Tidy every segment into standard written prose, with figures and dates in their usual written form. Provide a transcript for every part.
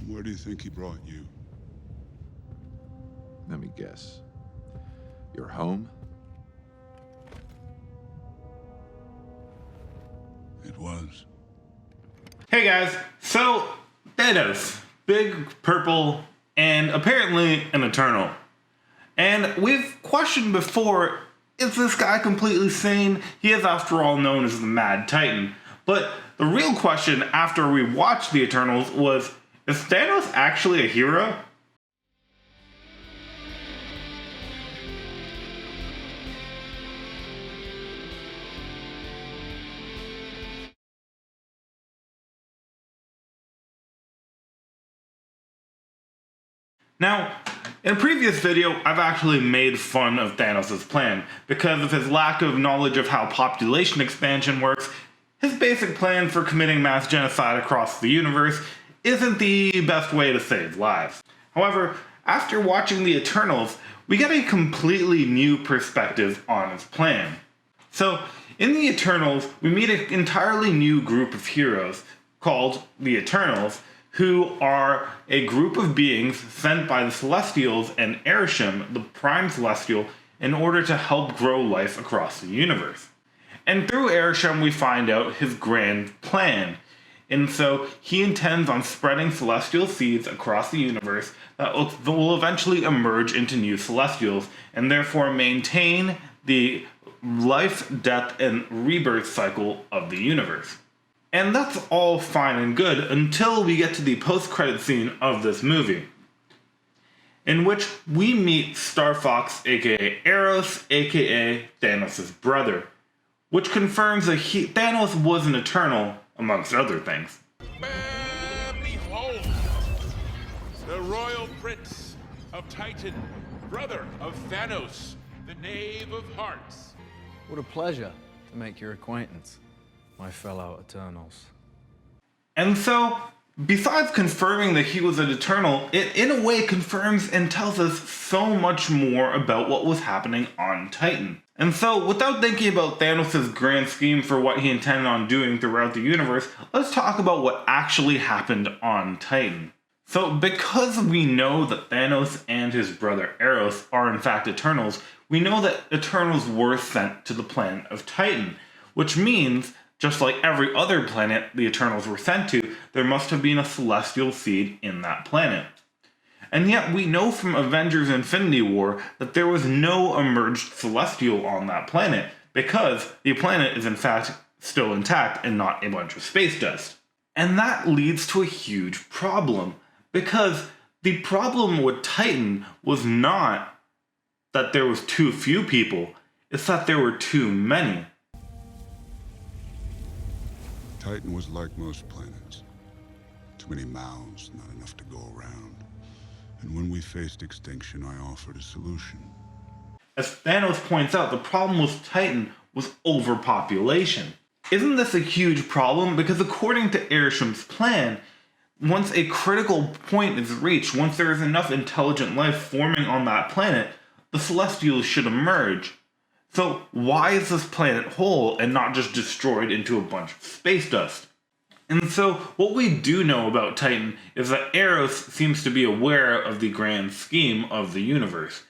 Where do you think he brought you? Let me guess. Your home? It was. Hey guys, so Thanos, big purple, and apparently an Eternal. And we've questioned before, is this guy completely sane? He is after all known as the Mad Titan. But the real question after we watched the Eternals was, is Thanos actually a hero? Now, in a previous video, I've actually made fun of Thanos' plan because of his lack of knowledge of how population expansion works. His basic plan for committing mass genocide across the universe isn't the best way to save lives. However, after watching the Eternals, we get a completely new perspective on his plan. So, in the Eternals, we meet an entirely new group of heroes called the Eternals, who are a group of beings sent by the Celestials and Arishem, the Prime Celestial, in order to help grow life across the universe. And through Arishem we find out his grand plan. And so he intends on spreading celestial seeds across the universe that will eventually emerge into new Celestials, and therefore maintain the life, death, and rebirth cycle of the universe. And that's all fine and good until we get to the post-credit scene of this movie, in which we meet Star Fox, aka Eros, aka Thanos' brother, which confirms that Thanos was an Eternal, amongst other things. Behold, the royal prince of Titan, brother of Thanos, the Knave of Hearts. What a pleasure to make your acquaintance, my fellow Eternals. And so, besides confirming that he was an Eternal, it in a way confirms and tells us so much more about what was happening on Titan. And so, without thinking about Thanos' grand scheme for what he intended on doing throughout the universe, let's talk about what actually happened on Titan. So, because we know that Thanos and his brother Eros are in fact Eternals, we know that Eternals were sent to the planet of Titan, which means, just like every other planet the Eternals were sent to, there must have been a celestial seed in that planet. And yet we know from Avengers Infinity War that there was no emerged celestial on that planet, because the planet is in fact still intact and not a bunch of space dust. And that leads to a huge problem, because the problem with Titan was not that there was too few people, it's that there were too many. Titan was like most planets. Too many mouths, not enough to go around. And when we faced extinction, I offered a solution. As Thanos points out, the problem with Titan was overpopulation. Isn't this a huge problem? Because according to Arishem's plan, once a critical point is reached, once there is enough intelligent life forming on that planet, the Celestials should emerge. So why is this planet whole and not just destroyed into a bunch of space dust? And so what we do know about Titan is that Eros seems to be aware of the grand scheme of the universe.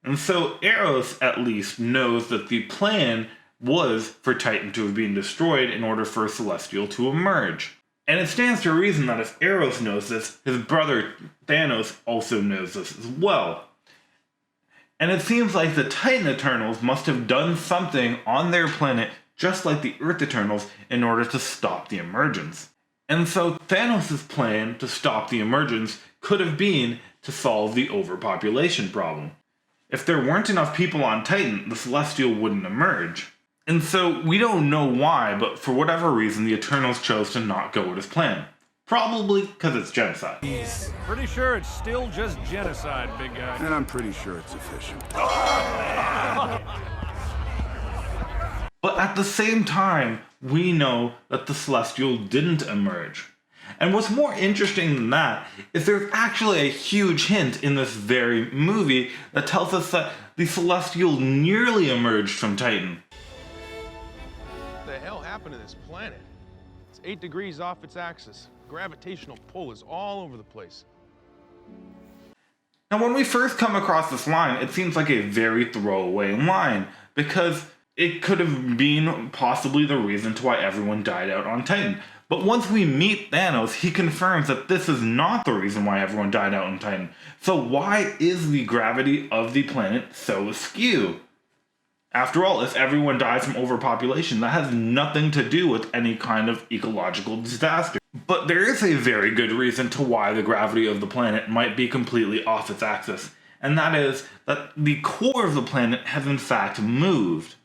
And so Eros at least knows that the plan was for Titan to have been destroyed in order for a Celestial to emerge. And it stands to reason that if Eros knows this, his brother Thanos also knows this as well. And it seems like the Titan Eternals must have done something on their planet just like the Earth Eternals in order to stop the emergence. And so Thanos' plan to stop the emergence could have been to solve the overpopulation problem. If there weren't enough people on Titan, the Celestial wouldn't emerge. And so we don't know why, but for whatever reason the Eternals chose to not go with his plan. Probably because it's genocide. Pretty sure it's still just genocide, big guy. And I'm pretty sure it's efficient. But at the same time, we know that the Celestial didn't emerge. And what's more interesting than that is there's actually a huge hint in this very movie that tells us that the Celestial nearly emerged from Titan. What the hell happened to this planet? It's 8 degrees off its axis. gravitational pull is all over the place. Now, when we first come across this line, it seems like a very throwaway line, because it could have been possibly the reason to why everyone died out on Titan. But once we meet Thanos, he confirms that this is not the reason why everyone died out on Titan. So why is the gravity of the planet so askew? After all, if everyone dies from overpopulation, that has nothing to do with any kind of ecological disaster. But there is a very good reason to why the gravity of the planet might be completely off its axis, and that is that the core of the planet has in fact moved.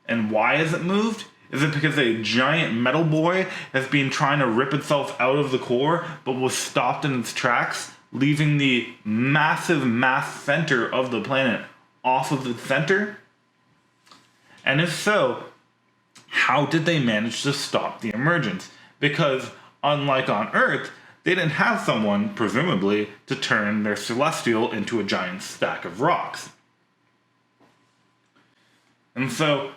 And why has it moved? Is it because a giant metal boy has been trying to rip itself out of the core, but was stopped in its tracks, leaving the massive mass center of the planet off of the center? And if so, how did they manage to stop the emergence? Because unlike on Earth, they didn't have someone, presumably, to turn their celestial into a giant stack of rocks. And so,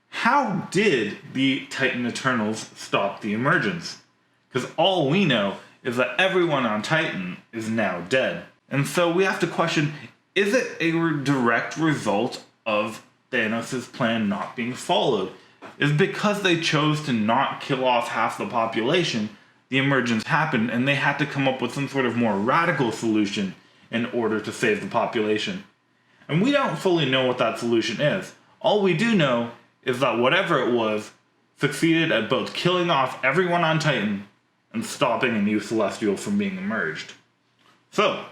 how did the Titan Eternals stop the emergence? Because all we know is that everyone on Titan is now dead. And so we have to question, is it a direct result of Thanos' plan not being followed? Is because they chose to not kill off half the population, the emergence happened, and they had to come up with some sort of more radical solution in order to save the population. And we don't fully know what that solution is. All we do know is that whatever it was succeeded at both killing off everyone on Titan and stopping a new celestial from being emerged. So,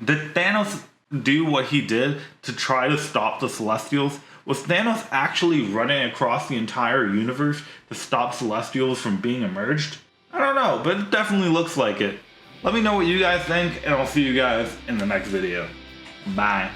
did Thanos do what he did to try to stop the celestials? Was Thanos actually running across the entire universe to stop celestials from being emerged? I don't know, but it definitely looks like it. Let me know what you guys think, and I'll see you guys in the next video. Bye.